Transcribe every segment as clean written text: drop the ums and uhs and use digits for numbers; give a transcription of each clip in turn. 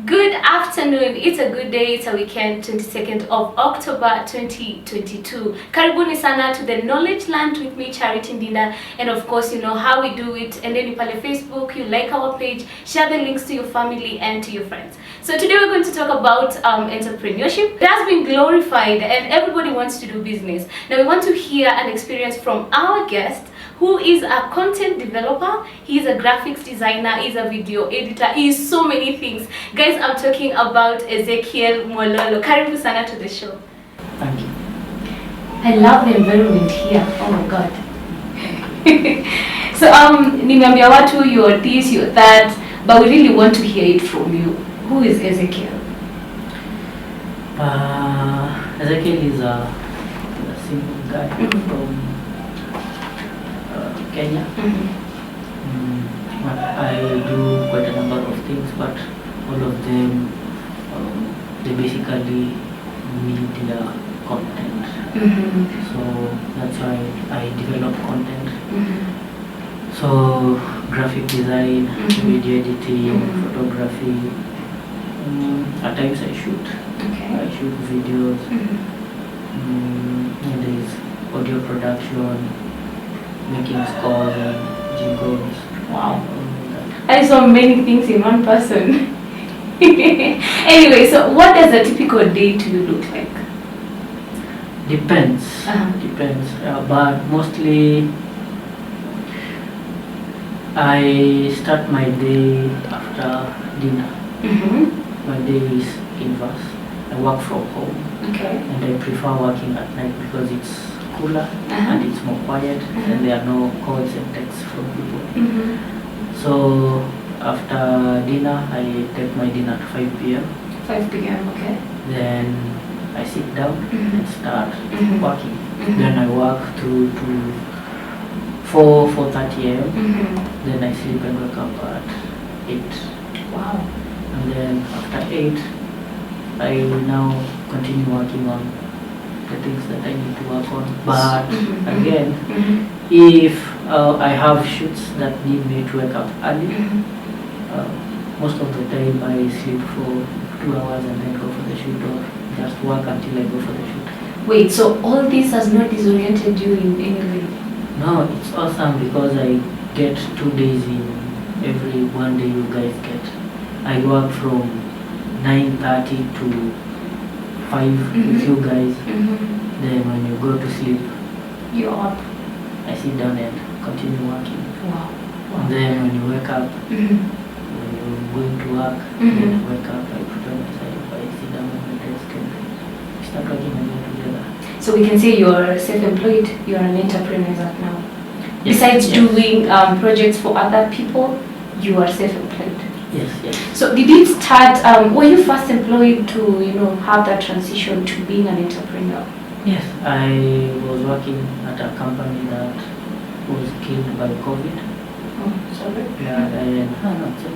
Good afternoon, it's a good day, it's a weekend, 22nd of October 2022. Karibuni sana to the Knowledge Land with me, Charity Ndinda, and of course you know how we do it. And then you follow Facebook, you like our page, share the links to your family and to your friends. So today we're going to talk about entrepreneurship. It has been glorified and everybody wants to do business. Now we want to hear an experience from our guest, who is a content developer, he's a graphics designer, he's a video editor, he's so many things. Guys, I'm talking about Ezekiel Mololo. Karibu sana to the show. Thank you. I love the environment here. Oh my god. So nimeambia watu you're this, you're that, but we really want to hear it from you. Who is Ezekiel? Ezekiel is a simple guy from Kenya. I do quite a number of things, but all of them they basically need content. So that's why I develop content. So graphic design, video editing, photography. At times I shoot. I shoot videos. And there's audio production, making scores and jingles. Wow. I saw many things in one person. Anyway, so what does a typical day to you look like? Depends. Depends. But mostly I start my day after dinner. My day is inverse. I work from home. And I prefer working at night because it's cooler and it's more quiet and there are no calls and texts from people. So after dinner, I take my dinner at 5 p.m. 5 p.m. Okay. Then I sit down and start working. Then I work through to 4:30 a.m. Then I sleep and wake up at 8. Wow. And then after 8, I will now continue working on the things that I need to work on. But again, if I have shoots that need me to wake up early, most of the time I sleep for 2 hours and then go for the shoot, or just work until I go for the shoot. Wait, so all this has not disoriented you in any way? No, it's awesome because I get 2 days in every one day you guys get. I work from 9:30 to 5 with you guys. Then when you go to sleep, you're up. I sit down and continue working. Wow. And then when you wake up, when you're going to work, then I wake up, I prepare myself, I sit down at my desk and we start working again together. So we can say you're self-employed, you're an entrepreneur right now. Yes, Besides doing projects for other people, you are self-employed. Yes. So did it start, were you first employed to, have that transition to being an entrepreneur? Yes, I was working at a company that was killed by COVID. Oh, sorry. Yeah, and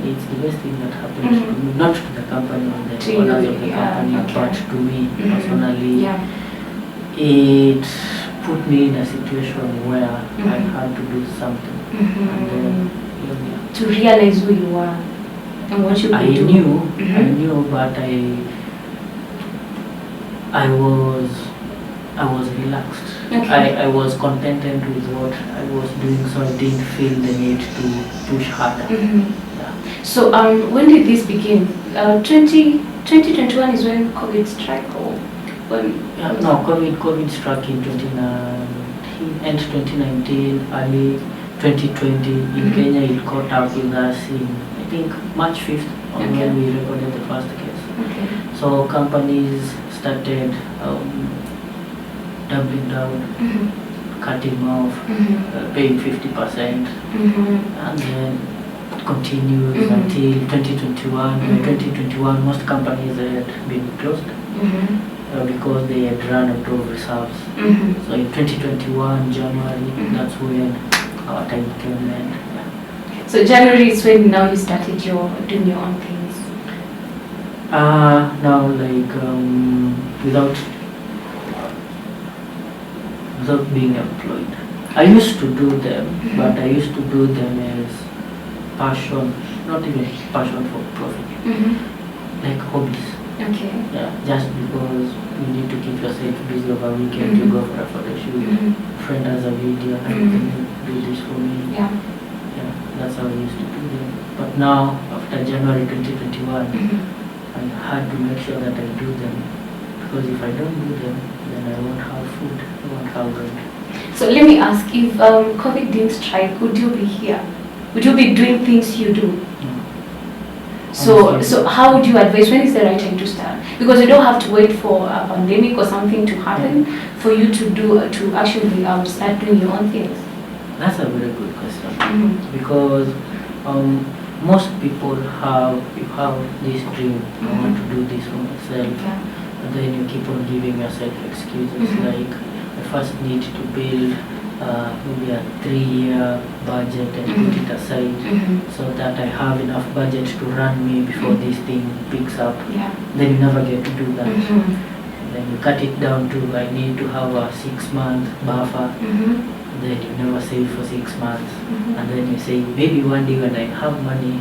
it's the best thing that happened to me, not to the company or the To owners you, of the yeah, company, okay. but to me personally. Yeah. It put me in a situation where I had to do something. And then, To realize who you are and what you could do. I knew, but I was relaxed. Okay. I was contented with what I was doing, so I didn't feel the need to push harder. Yeah. So when did this begin? 2021 is when COVID struck, or when? No, COVID struck in 2019, end 2019, early 2020. In Kenya, it caught up with us in, I think, March 5th, when we recorded the first case. So companies started doubling down, cutting off, paying 50%, and then continues until 2021. By 2021, most companies had been closed because they had run out of reserves. So in 2021, January, that's when our time came in. So January is when now you started doing your own things. Now, like without being employed. I used to do them, but I used to do them as passion, not even passion for profit. like hobbies. Okay. Yeah, just because you need to keep yourself busy over weekend, you go for a photo shoot. Friend has a video, and can you do this for me? Yeah. Yeah, that's how I used to do them. But now, after January 2021, I had to make sure that I do them, because if I don't do them, then I won't have food, I won't have rent. So let me ask, if COVID didn't strike, would you be here? Would you be doing things you do? No. So how would you advise, when is the right time to start? Because you don't have to wait for a pandemic or something to happen for you to actually start doing your own things. That's a very good question, because most people have this dream, I want to do this for myself, and then you keep on giving yourself excuses like, I first need to build maybe a 3-year budget and put it aside so that I have enough budget to run me before this thing picks up. Then you never get to do that. And then you cut it down to, I need to have a 6-month buffer. Then you never save for 6 months. And then you say, maybe one day when I have money,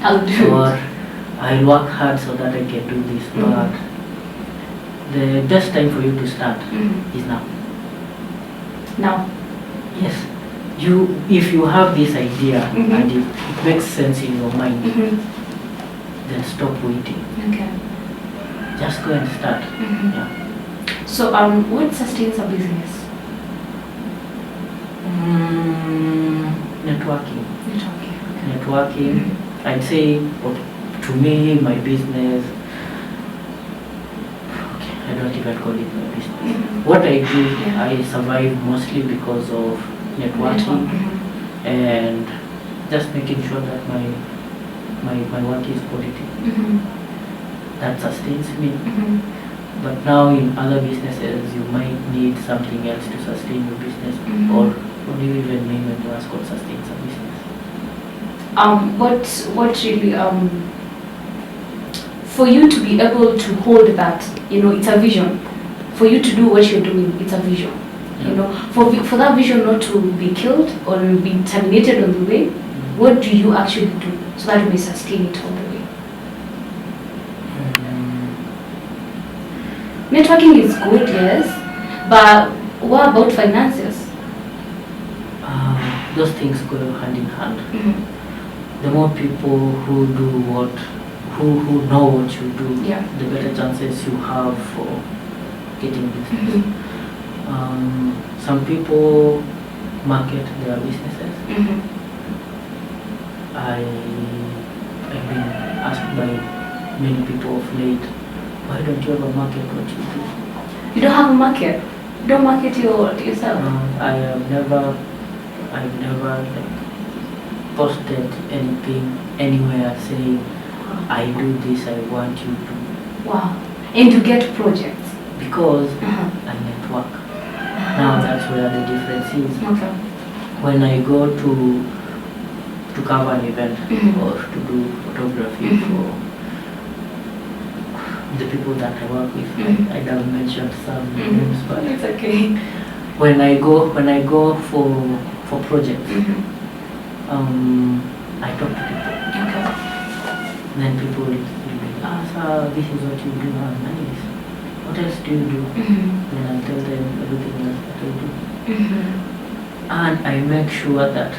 I'll work hard so that I can do this. But the best time for you to start is now. Now? Yes. If you have this idea and it makes sense in your mind, then stop waiting. Okay. Just go and start. Yeah. So what sustains a business? Networking. Okay. I'd say, to me, my business, I don't even call it my business. What I do, I survive mostly because of networking and just making sure that my work is quality. That sustains me. But now in other businesses, you might need something else to sustain your business, or what do you even mean when you ask what sustains a business? What really for you to be able to hold that, it's a vision. For you to do what you're doing, it's a vision. For that vision not to be killed or be terminated on the way, what do you actually do so that you may sustain it all the way? Networking is good, yes, but what about finances? Those things go hand in hand. The more people who know what you do, the better chances you have for getting business. Some people market their businesses. I've been asked by many people of late, why don't you ever market what you do? You don't have a market? You don't market yourself? I've never posted anything anywhere saying, I do this, I want you to. Wow. And to get projects? Because I network. Now that's where the difference is. Okay. When I go to cover an event or to do photography for the people that I work with, I don't mention some names, but it's okay. When I go for projects, I talk to people. Okay. Then people will be, this is what you do. Nice. What else do you do? Then I tell them everything else that I do. And I make sure that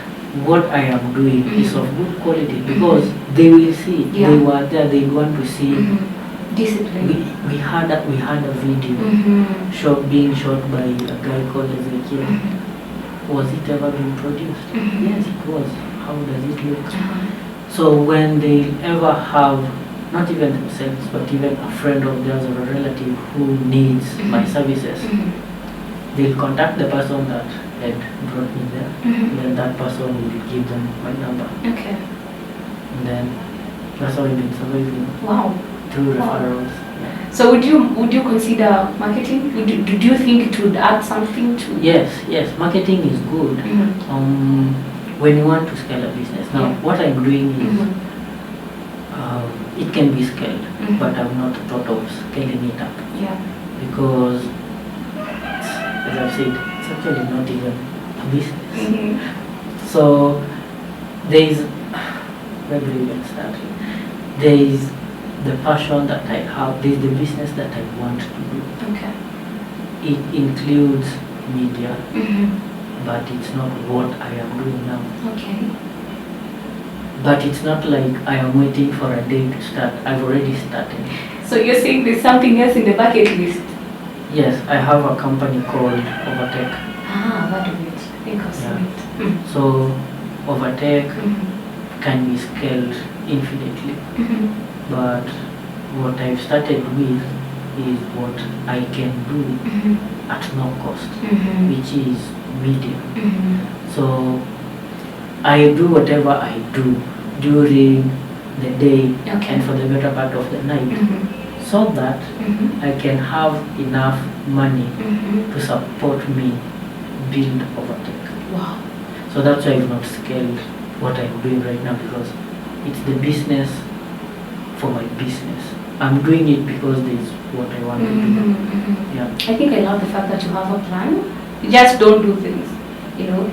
what I am doing is of good quality, because they will see. They were there. They want to see. Discipline. We had a video being shot by a guy called Ezekiel. Was it ever being produced? Yes, it was. How does it look? So when they ever have, not even themselves, but even a friend of theirs or a relative who needs my services, they'll contact the person that had brought me there. Then that person will give them my number. Okay. And then that's how I've been surviving. Wow. Through referrals. Yeah. So would you consider marketing? Do you think it would add something to? Yes. Marketing is good. When you want to scale a business. Now, what I'm doing is, it can be scaled, but I've not thought of scaling it up. Yeah. Because, as I've said, it's actually not even a business. So, where do we even start? the passion that I have, this is the business that I want to do. Okay. It includes media, Mm-hmm. but it's not what I am doing now. Okay. But it's not like I am waiting for a day to start. I've already started. So you're saying there's something else in the bucket list? Yes, I have a company called Overtake. Ah, that of it. I think I've seen it. Mm. So Overtake Mhm. can be scaled infinitely. Mhm. But what I've started with is what I can do Mhm. at no cost, Mhm. which is media. Mhm. So I do whatever I do during the day Okay. and for the better part of the night, Mhm. so that Mhm. I can have enough money Mhm. to support me build Overtake. Wow. So that's why I've not scaled what I'm doing right now, because it's the business for my business. I'm doing it because this is what I want to do. Mhm. Mhm. Yeah. I think I love the fact that you have a plan. You just don't do things, you know.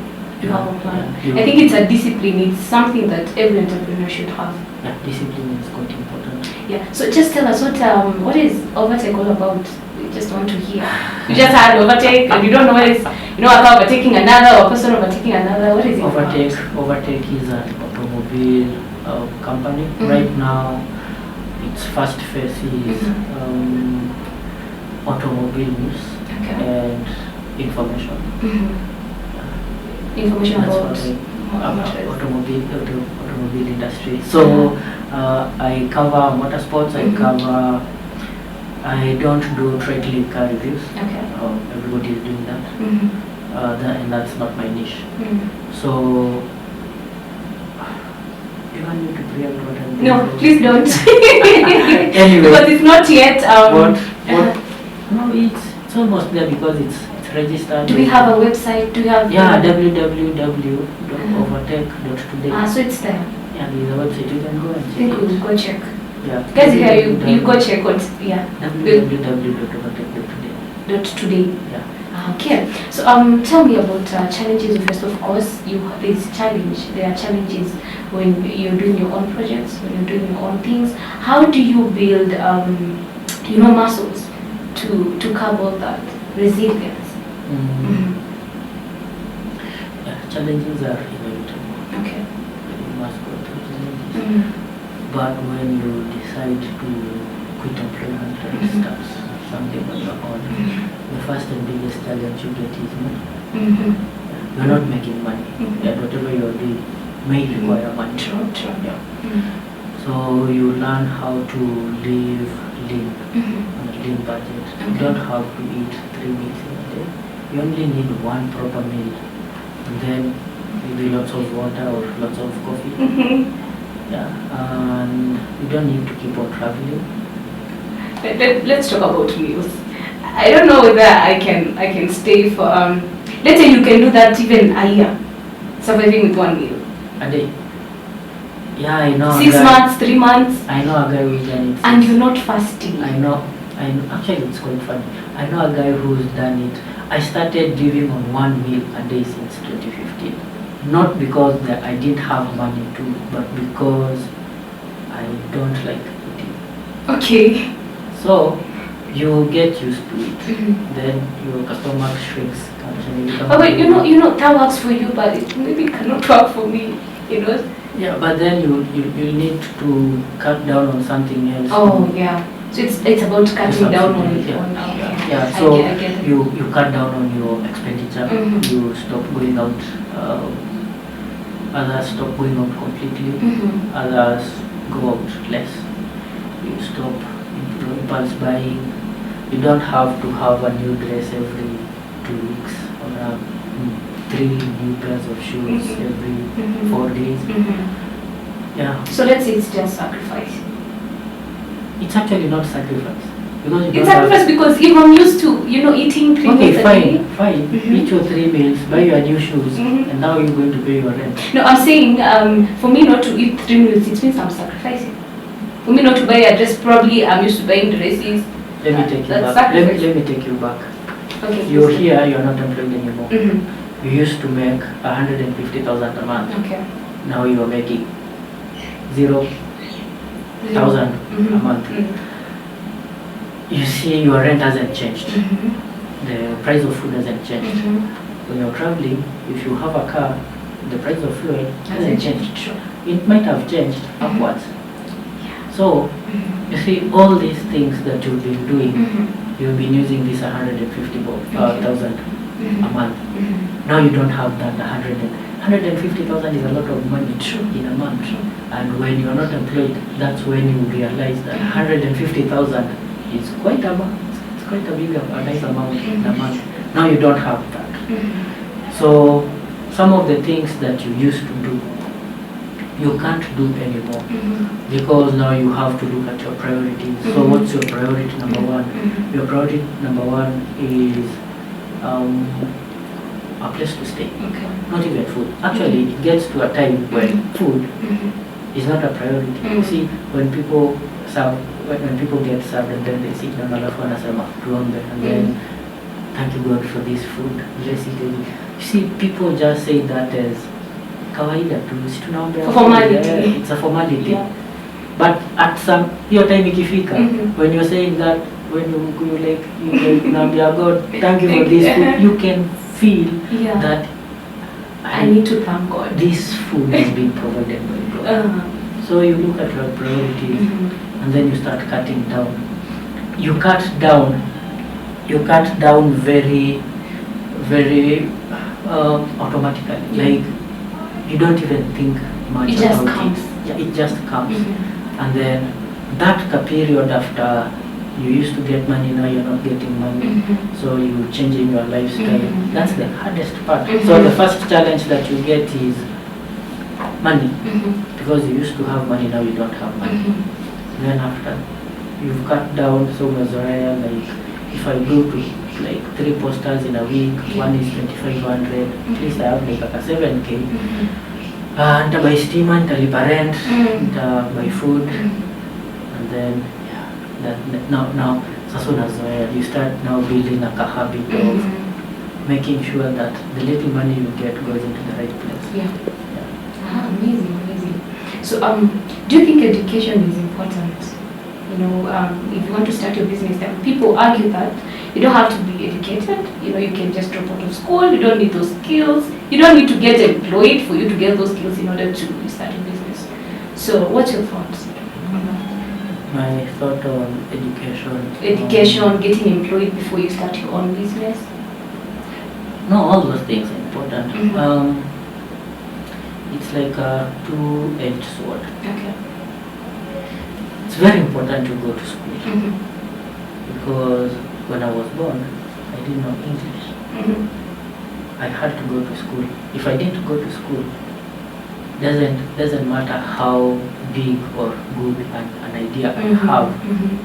You have a plan. Yeah. I think it's a discipline. It's something that every entrepreneur should have. Yeah, discipline is quite important. Yeah. So just tell us what is Overtake all about? We just want to hear. You just had Overtake and you don't know what is, like overtaking another or person overtaking another. What is it Overtake is an automobile company. Mhm. Right now, its first phase is automobile news Okay. and information. Mhm. Information That's about what motors. automobile industry. So I cover motorsports. Mhm. I don't do trade car reviews. Okay. Everybody is doing that. Mhm. And that's not my niche. Mhm. So do you want me to preempt what I'm doing? No, please don't. Anyway. Because it's not yet. What? No, it's almost there because it's registered. Do we have a website? Do we have? Yeah, www.overtake.today. So it's there. Yeah, there's a website. You can go and I check think it. we'll go check. Yeah. Guys, here you go check what. Yeah. www.overtake.today. Today. Yeah. Okay. So tell me about challenges. First, of course, there are challenges when you're doing your own projects, when you're doing your own things. How do you build muscles to cover all that resilience? Mm. Yeah, challenges are inevitable. Okay. You must go through challenges. Mhm. But when you decide to quit employment and Mhm. start something on your own, the first and biggest challenge you get is money. Mhm. You're not making money, Mhm. and whatever you're doing may require money. True. Yeah. Mhm. So you learn how to live lean, Mhm. on a lean budget. You Okay. don't have to eat 3 meals in a day. You only need one proper meal, and then maybe lots of water or lots of coffee. Mhm. Yeah, and you don't need to keep on traveling. Let's talk about meals. I don't know whether I can stay for let's say you can do that even a year, surviving with one meal. A day. Yeah, I know. 6 months, 3 months, I know a guy who's done it. and you're not fasting. I know. Actually, it's quite funny. I know a guy who's done it. I started living on one meal a day since 2015. Not because I didn't have money to, but because I don't like eating. Okay. So you get used to it. Mhm. Then your stomach shrinks. And you become But that works for you, but it maybe cannot work for me. Yeah, but then you need to cut down on something else. Oh yeah. So it's about cutting down on Yeah. okay. Yeah, I so get it. you cut down on your expenditure. Mhm. You stop going out. Others stop going out completely. Mhm. Others go out less. You stop impulse buying. You don't have to have a new dress every 2 weeks or 3 new pairs of shoes Mhm. every Mhm. 4 days. Mhm. Yeah, So let's say it's just sacrifice. it's actually not sacrifice because you It's don't have. sacrifice because if I'm used to eating 3 Okay, meals a day. fine. Mhm. Eat your 3 meals, buy your new shoes, Mhm. and now you're going to pay your rent. No, I'm saying for me not to eat 3 meals, it means I'm sacrificing. For me not to buy a dress, probably I'm used to buying dresses. Let me take you That's back. sacrifice. Let me take you back. Okay. You're here, you're not employed anymore. Mm-hmm. You used to make 150,000 a month. Okay. Now you're making zero. thousand a month. You see, your rent hasn't changed. The price of food hasn't changed. When you're traveling, if you have a car, the price of fuel hasn't changed. Sure. It might have changed upwards. So, you see, all these things that you've been doing, you've been using this 150,000 a month. Now you don't have that 150,000 is a lot of money in a month. And when you're not employed, that's when you realize that 150,000 is quite a it's quite a big, a nice amount in a month. Now you don't have that. So some of the things that you used to do, you can't do anymore because now you have to look at your priorities. So what's your priority number one? Your priority number one is a place to stay, not even food. Actually, it gets to a time when food is not a priority. You see, when people serve, when people get served and then they sit down, alafu wanasema tuombe, and then thank you God for this food. Bless it. You see, people just say that as kawaida tu, si tunaombea. Formality. It's a formality. Yeah. But at some hiyo time ikifika, when you're saying that, when you like naambia God, thank you for this food, you can feel that I need to thank God. This food has been provided by God. So you look at your priorities and then you start cutting down. You cut down very, very automatically. Like you don't even think much it just about comes. it. Yeah, it just comes. And then that period after you used to get money, now you're not getting money. So you changing your lifestyle. That's the hardest part. So the first challenge that you get is money. Because you used to have money, now you don't have money. Then after you've cut down, so mazoea, like if I go to like 3 posters in a week, one is 2,500, at least I have like a 7K. And by steam, nitalipa rent, buy food, and then now sasa unazoea, you start now building a habit of making sure that the little money you get goes into the right place. Amazing. So do you think education is important? You know, if you want to start your business, then people argue that you don't have to be educated. You know, you can just drop out of school. You don't need those skills. You don't need to get employed for you to get those skills in order to start a business. So what's your thoughts on that? My thought on education. Getting employed before you start your own business. No, all those things are important. It's like a two-edged sword. Okay. It's very important to go to school because when I was born, I didn't know English. I had to go to school. If I didn't go to school, doesn't matter how big or good an idea I have,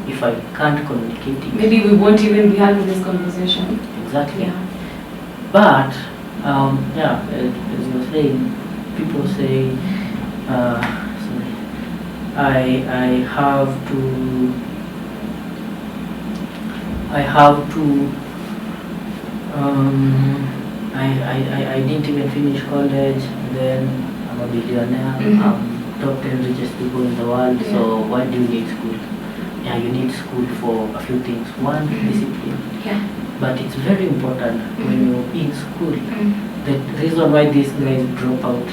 if I can't communicate it. Maybe we won't even be having this conversation. Exactly. Yeah. But as you were saying, people say, sorry, I didn't even finish college, and then I'm a billionaire, I'm top 10 richest people in the world, so why do you need school? Yeah, you need school for a few things. One, discipline. Yeah. But it's very important when you're in school. The reason why these guys drop out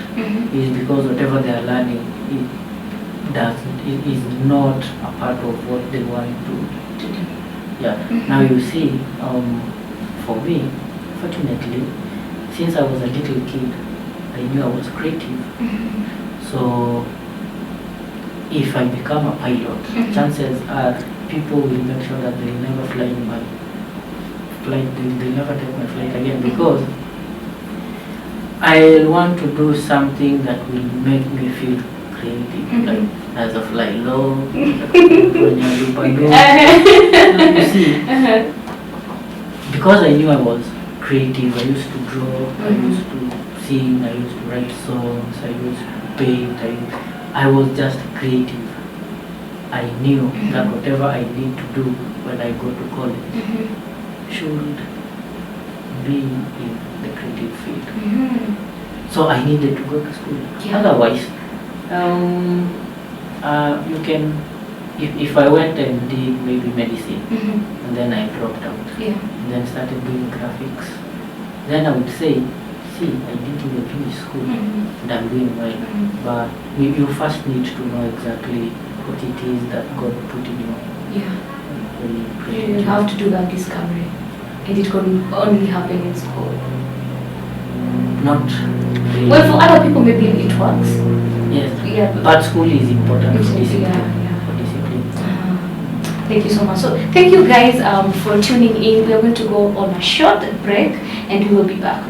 is because whatever they are learning is not a part of what they want to do. Yeah. Now you see, for me, fortunately, since I was a little kid, I knew I was creative. So if I become a pilot, chances are people will make sure that they never fly in my flight, they never take my flight again, because I want to do something that will make me feel creative, like as a fly low, you see, because I knew I was creative. I used to draw, I used to sing, I used to write songs, I used to paint, I was just creative. I knew that whatever I need to do when I go to college should be in the creative field. So I needed to go to school. Otherwise, you can if I went and did maybe medicine, Mm-hmm. and then I dropped out, Yeah. and then started doing graphics, then I would say, see, I didn't even finish school, Mm-hmm. and I'm doing well. Mm-hmm. But you first need to know exactly what it is that God put in you. Yeah. When you pray. You have to do that discovery. And it can only happen in school. Not really. Well, for other people, maybe it works. Yes. Yeah. But school is important for Yeah, discipline. yeah. For discipline. Thank you so much. So thank you guys for tuning in. We are going to go on a short break and we will be back.